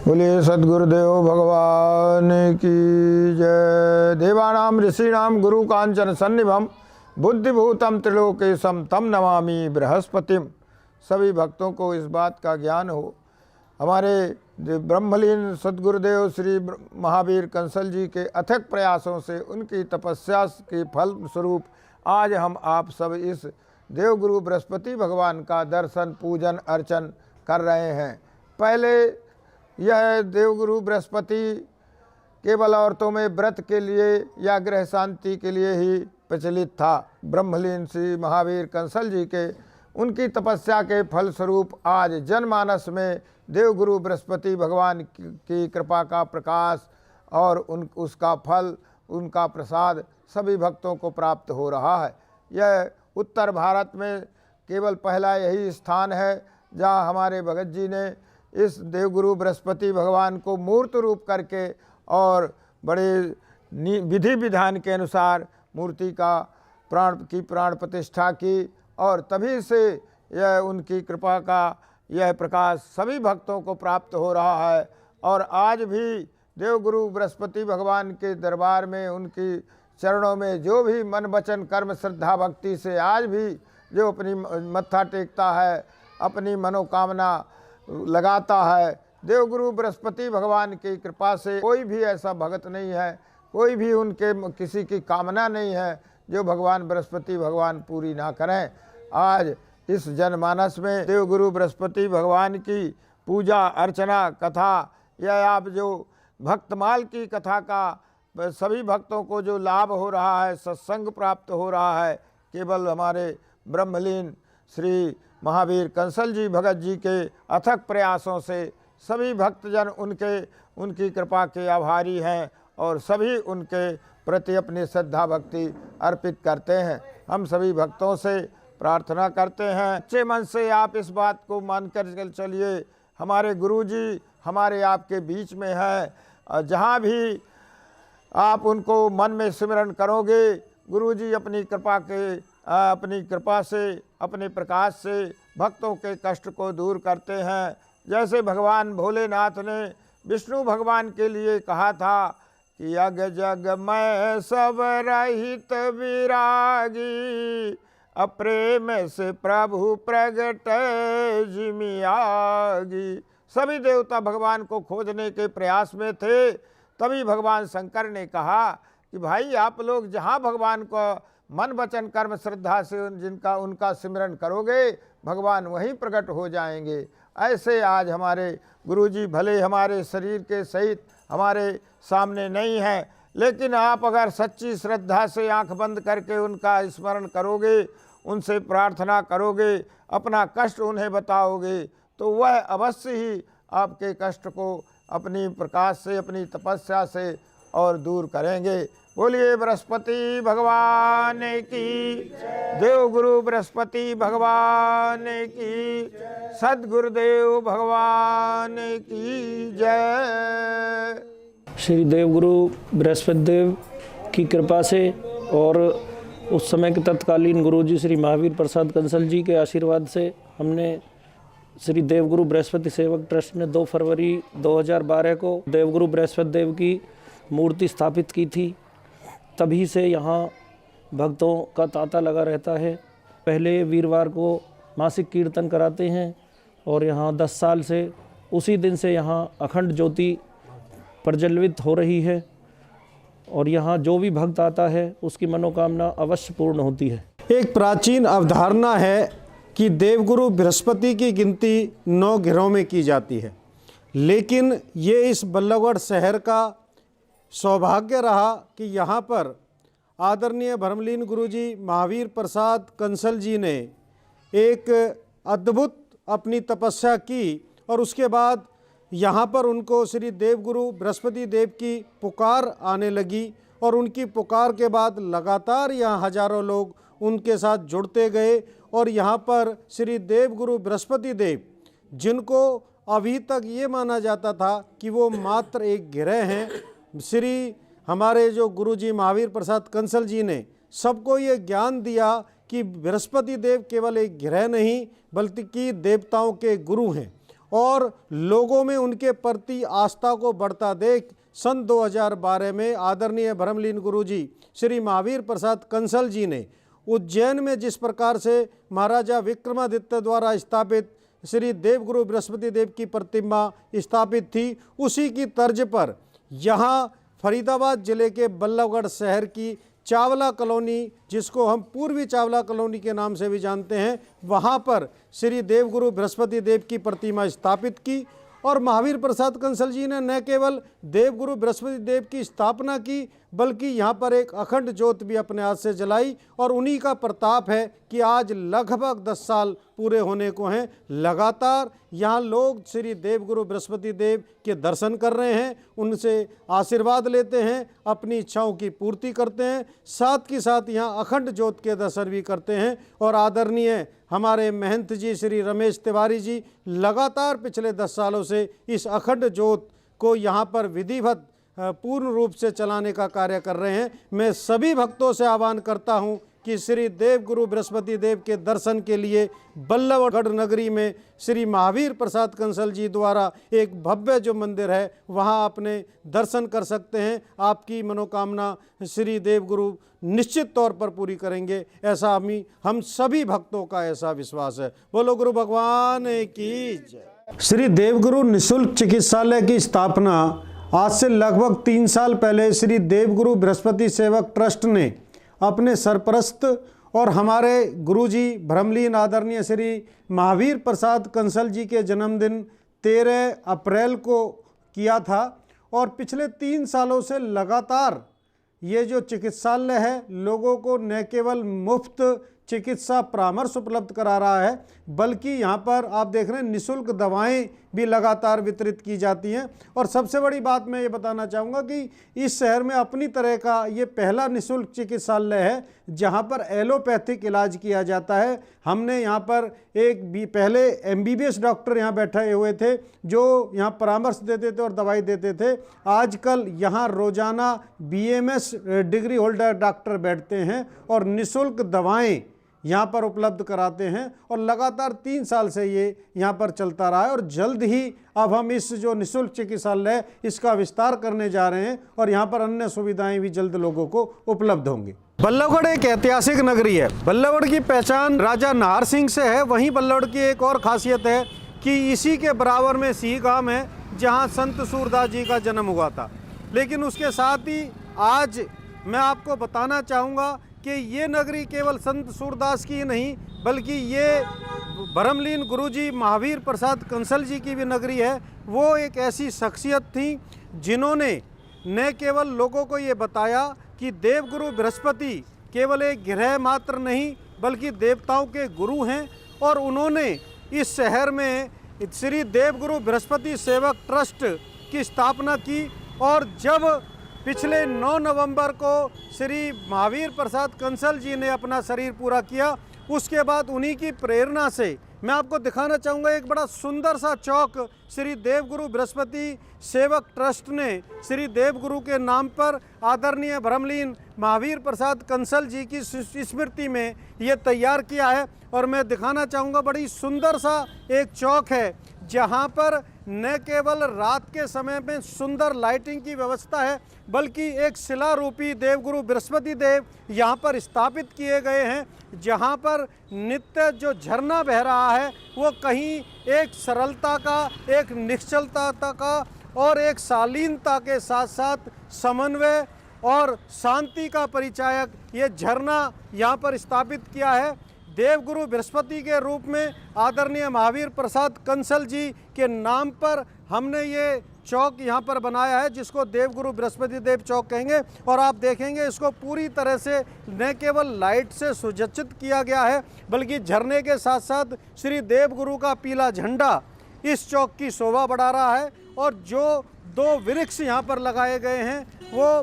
बोलिए सद्गुरुदेव भगवान की जय। देवानाम ऋषीणाम गुरु कांचन सन्निभम बुद्धिभूतम त्रिलोकेशम तम नमामि बृहस्पतिम। सभी भक्तों को इस बात का ज्ञान हो, हमारे ब्रह्मलीन सद्गुरुदेव श्री महावीर कंसल जी के अथक प्रयासों से, उनकी तपस्या के फल स्वरूप आज हम आप सब इस देवगुरु बृहस्पति भगवान का दर्शन पूजन अर्चन कर रहे हैं। पहले यह देवगुरु बृहस्पति केवल औरतों में व्रत के लिए या गृह शांति के लिए ही प्रचलित था। ब्रह्मलीन श्री महावीर कंसल जी के उनकी तपस्या के फल स्वरूप आज जनमानस में देवगुरु बृहस्पति भगवान की कृपा का प्रकाश और उसका फल, उनका प्रसाद सभी भक्तों को प्राप्त हो रहा है। यह उत्तर भारत में केवल पहला यही स्थान है जहाँ हमारे भगत जी ने इस देवगुरु बृहस्पति भगवान को मूर्त रूप करके और बड़े विधि विधान के अनुसार मूर्ति का प्राण प्रतिष्ठा की, और तभी से यह उनकी कृपा का यह प्रकाश सभी भक्तों को प्राप्त हो रहा है। और आज भी देवगुरु बृहस्पति भगवान के दरबार में, उनकी चरणों में जो भी मन वचन कर्म श्रद्धा भक्ति से आज भी जो अपनी मत्था टेकता है, अपनी मनोकामना लगाता है, देवगुरु बृहस्पति भगवान की कृपा से कोई भी ऐसा भगत नहीं है, कोई भी उनके किसी की कामना नहीं है जो भगवान बृहस्पति भगवान पूरी ना करें। आज इस जनमानस में देवगुरु बृहस्पति भगवान की पूजा अर्चना कथा, यह आप जो भक्तमाल की कथा का सभी भक्तों को जो लाभ हो रहा है, सत्संग प्राप्त हो रहा है, केवल हमारे ब्रह्मलीन श्री महावीर कंसल जी भगत जी के अथक प्रयासों से सभी भक्तजन उनकी कृपा के आभारी हैं और सभी उनके प्रति अपनी श्रद्धा भक्ति अर्पित करते हैं। हम सभी भक्तों से प्रार्थना करते हैं, सच्चे मन से आप इस बात को मानकर चलिए, हमारे गुरुजी हमारे आपके बीच में हैं। जहाँ भी आप उनको मन में सिमरण करोगे, गुरुजी अपनी कृपा से, अपने प्रकाश से भक्तों के कष्ट को दूर करते हैं। जैसे भगवान भोलेनाथ ने विष्णु भगवान के लिए कहा था कि अग जग मैं सब रहित विरागी, अप्रेम से प्रभु प्रगट जिमियागी। सभी देवता भगवान को खोजने के प्रयास में थे, तभी भगवान शंकर ने कहा कि भाई आप लोग जहाँ भगवान को मन वचन कर्म श्रद्धा से उनका सिमरन करोगे, भगवान वहीं प्रकट हो जाएंगे। ऐसे आज हमारे गुरुजी भले हमारे शरीर के सहित हमारे सामने नहीं हैं, लेकिन आप अगर सच्ची श्रद्धा से आंख बंद करके उनका स्मरण करोगे, उनसे प्रार्थना करोगे, अपना कष्ट उन्हें बताओगे, तो वह अवश्य ही आपके कष्ट को अपनी प्रकाश से, अपनी तपस्या से और दूर करेंगे। बोलिए बृहस्पति भगवान की, देवगुरु बृहस्पति भगवान की, सद्गुरुदेव भगवान की जय। श्री देवगुरु बृहस्पति देव की कृपा से और उस समय के तत्कालीन गुरुजी श्री महावीर प्रसाद कंसल जी के आशीर्वाद से हमने श्री देवगुरु बृहस्पति सेवक ट्रस्ट ने 2 फरवरी 2012 को देवगुरु बृहस्पति देव की मूर्ति स्थापित की थी। तभी से यहाँ भक्तों का तांता लगा रहता है। पहले वीरवार को मासिक कीर्तन कराते हैं और यहाँ 10 साल से उसी दिन से यहाँ अखंड ज्योति प्रज्वलित हो रही है और यहाँ जो भी भक्त आता है उसकी मनोकामना अवश्य पूर्ण होती है। एक प्राचीन अवधारणा है कि देवगुरु बृहस्पति की गिनती 9 घरों में की जाती है, लेकिन ये इस बल्लभगढ़ शहर का सौभाग्य रहा कि यहाँ पर आदरणीय ब्रह्मलीन गुरुजी महावीर प्रसाद कंसल जी ने एक अद्भुत अपनी तपस्या की और उसके बाद यहाँ पर उनको श्री देवगुरु बृहस्पति देव की पुकार आने लगी और उनकी पुकार के बाद लगातार यहाँ हजारों लोग उनके साथ जुड़ते गए और यहाँ पर श्री देवगुरु बृहस्पति देव, जिनको अभी तक ये माना जाता था कि वो मात्र एक ग्रह हैं, श्री हमारे जो गुरुजी महावीर प्रसाद कंसल जी ने सबको ये ज्ञान दिया कि बृहस्पति देव केवल एक ग्रह नहीं बल्कि देवताओं के गुरु हैं और लोगों में उनके प्रति आस्था को बढ़ता देख सन 2012 में आदरणीय ब्रह्मलीन गुरुजी श्री महावीर प्रसाद कंसल जी ने उज्जैन में जिस प्रकार से महाराजा विक्रमादित्य द्वारा स्थापित श्री देवगुरु बृहस्पति देव की प्रतिमा स्थापित थी, उसी की तर्ज पर यहाँ फरीदाबाद जिले के बल्लभगढ़ शहर की चावला कॉलोनी, जिसको हम पूर्वी चावला कॉलोनी के नाम से भी जानते हैं, वहाँ पर श्री देवगुरु बृहस्पति देव की प्रतिमा स्थापित की। और महावीर प्रसाद कंसल जी ने न केवल देवगुरु बृहस्पति देव की स्थापना की, बल्कि यहाँ पर एक अखंड ज्योत भी अपने हाथ से जलाई। और उन्हीं का प्रताप है कि आज लगभग 10 साल पूरे होने को हैं, लगातार यहाँ लोग श्री देवगुरु बृहस्पति देव के दर्शन कर रहे हैं, उनसे आशीर्वाद लेते हैं, अपनी इच्छाओं की पूर्ति करते हैं, साथ ही साथ यहाँ अखंड ज्योत के दर्शन भी करते हैं। और आदरणीय हमारे महंत जी श्री रमेश तिवारी जी लगातार पिछले 10 सालों से इस अखंड ज्योत को यहाँ पर विधिवत पूर्ण रूप से चलाने का कार्य कर रहे हैं। मैं सभी भक्तों से आह्वान करता हूँ कि श्री देवगुरु बृहस्पति देव के दर्शन के लिए बल्लभगढ़ नगरी में श्री महावीर प्रसाद कंसल जी द्वारा एक भव्य जो मंदिर है वहाँ अपने दर्शन कर सकते हैं। आपकी मनोकामना श्री देवगुरु निश्चित तौर पर पूरी करेंगे, ऐसा हम सभी भक्तों का ऐसा विश्वास है। बोलो गुरु भगवान की जय। श्री देवगुरु निःशुल्क चिकित्सालय की स्थापना आज से लगभग 3 साल पहले श्री देवगुरु बृहस्पति सेवक ट्रस्ट ने अपने सरपरस्त और हमारे गुरुजी ब्रह्मलीन आदरणीय श्री महावीर प्रसाद कंसल जी के जन्मदिन 13 अप्रैल को किया था। और पिछले 3 सालों से लगातार ये जो चिकित्सालय है लोगों को न केवल मुफ्त चिकित्सा परामर्श उपलब्ध करा रहा है, बल्कि यहाँ पर आप देख रहे हैं निःशुल्क दवाएं भी लगातार वितरित की जाती हैं। और सबसे बड़ी बात मैं ये बताना चाहूँगा कि इस शहर में अपनी तरह का ये पहला निःशुल्क चिकित्सालय है जहाँ पर एलोपैथिक इलाज किया जाता है। हमने यहाँ पर पहले MBBS डॉक्टर यहाँ बैठे हुए थे जो यहाँ परामर्श देते थे और दवाई देते थे। आजकल यहाँ रोजाना BMS डिग्री होल्डर डॉक्टर बैठते हैं और निःशुल्क दवाएं यहाँ पर उपलब्ध कराते हैं। और लगातार 3 साल से ये यहाँ पर चलता रहा है और जल्द ही अब हम इस जो निःशुल्क चिकित्सालय इसका विस्तार करने जा रहे हैं और यहाँ पर अन्य सुविधाएं भी जल्द लोगों को उपलब्ध होंगी। बल्लभगढ़ एक ऐतिहासिक नगरी है। बल्लभगढ़ की पहचान राजा नाहर सिंह से है। वहीं बल्लभगढ़ की एक और खासियत है कि इसी के बराबर में सीगाम है जहाँ संत सूरदास जी का जन्म हुआ था। लेकिन उसके साथ ही आज मैं आपको बताना चाहूँगा कि ये नगरी केवल संत सूरदास की नहीं बल्कि ये ब्रह्मलीन गुरुजी महावीर प्रसाद कंसल जी की भी नगरी है। वो एक ऐसी शख्सियत थी जिन्होंने न केवल लोगों को ये बताया कि देवगुरु बृहस्पति केवल एक ग्रह मात्र नहीं बल्कि देवताओं के गुरु हैं। और उन्होंने इस शहर में श्री देवगुरु बृहस्पति सेवक ट्रस्ट की स्थापना की। और जब पिछले 9 नवंबर को श्री महावीर प्रसाद कंसल जी ने अपना शरीर पूरा किया, उसके बाद उन्हीं की प्रेरणा से मैं आपको दिखाना चाहूँगा एक बड़ा सुंदर सा चौक श्री देवगुरु बृहस्पति सेवक ट्रस्ट ने श्री देवगुरु के नाम पर आदरणीय ब्रह्मलीन महावीर प्रसाद कंसल जी की स्मृति में ये तैयार किया है। और मैं दिखाना चाहूँगा बड़ी सुंदर सा एक चौक है जहाँ पर न केवल रात के समय में सुंदर लाइटिंग की व्यवस्था है बल्कि एक शिला रूपी देवगुरु बृहस्पति देव यहाँ पर स्थापित किए गए हैं, जहाँ पर नित्य जो झरना बह रहा है वो कहीं एक सरलता का, एक निश्चलता का और एक शालीनता के साथ साथ समन्वय और शांति का परिचायक ये झरना यहाँ पर स्थापित किया है। देवगुरु बृहस्पति के रूप में आदरणीय महावीर प्रसाद कंसल जी के नाम पर हमने ये चौक यहाँ पर बनाया है जिसको देवगुरु बृहस्पति देव चौक कहेंगे। और आप देखेंगे इसको पूरी तरह से न केवल लाइट से सुसज्जित किया गया है बल्कि झरने के साथ साथ श्री देवगुरु का पीला झंडा इस चौक की शोभा बढ़ा रहा है। और जो 2 वृक्ष यहाँ पर लगाए गए हैं वो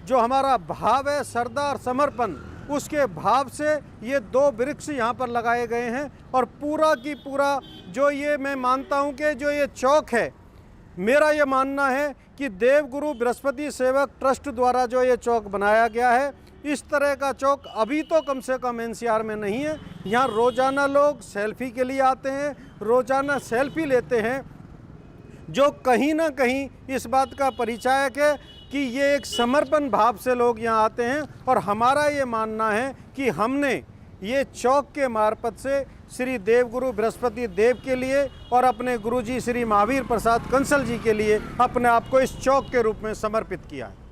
जो हमारा भाव है श्रद्धा और समर्पण, उसके भाव से ये 2 वृक्ष यहाँ पर लगाए गए हैं। और पूरा की पूरा जो ये मैं मानता हूँ कि जो ये चौक है, मेरा ये मानना है कि देवगुरु बृहस्पति सेवक ट्रस्ट द्वारा जो ये चौक बनाया गया है, इस तरह का चौक अभी तो कम से कम NCR में नहीं है। यहाँ रोज़ाना लोग सेल्फी के लिए आते हैं रोज़ाना सेल्फी लेते हैं, जो कहीं ना कहीं इस बात का परिचायक है कि ये एक समर्पण भाव से लोग यहाँ आते हैं। और हमारा ये मानना है कि हमने ये चौक के मार्फत से श्री देवगुरु बृहस्पति देव के लिए और अपने गुरुजी श्री महावीर प्रसाद कंसल जी के लिए अपने आप को इस चौक के रूप में समर्पित किया है।